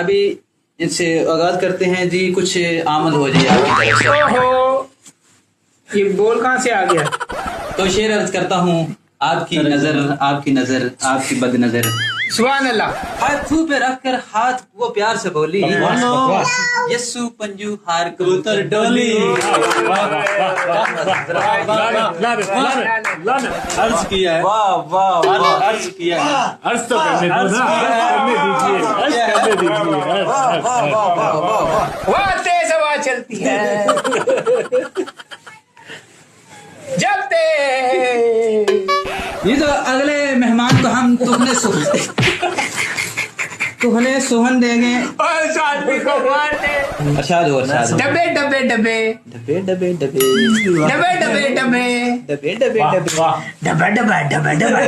अभी इनसे आगाज करते हैं जी, कुछ आमद हो जाए आपकी तरफ से। ओहो, ये बोल कहाँ से आ गया? तो शेर अर्ज करता हूँ, आपकी नजर आपकी बद नजर, सुभान अल्लाह। हाथों पे रखकर हाथ वो प्यार से बोली, यस्सु पंजू हार कबूतर डोली। अर्ज किया है, वाह वाह वाह, अर्ज किया है, अर्ज तो करने दो ना, करने दीजिए, अर्ज करने दीजिए। वाह वाह वाह वाह वाह वाह। वाह तेज हवा चलती है जब ते। ये तो अगले मेहमान को हम तुहने सोहन देंगे। और उस आदमी को मार दे। अरशाद हो, अरशाद हो। डब्बे डब्बे डब्बे डबे डबे डबे डब्बे डब्बे डब्बे डबे डबे डबे डब्बा डब्बा डब्बा डब्बा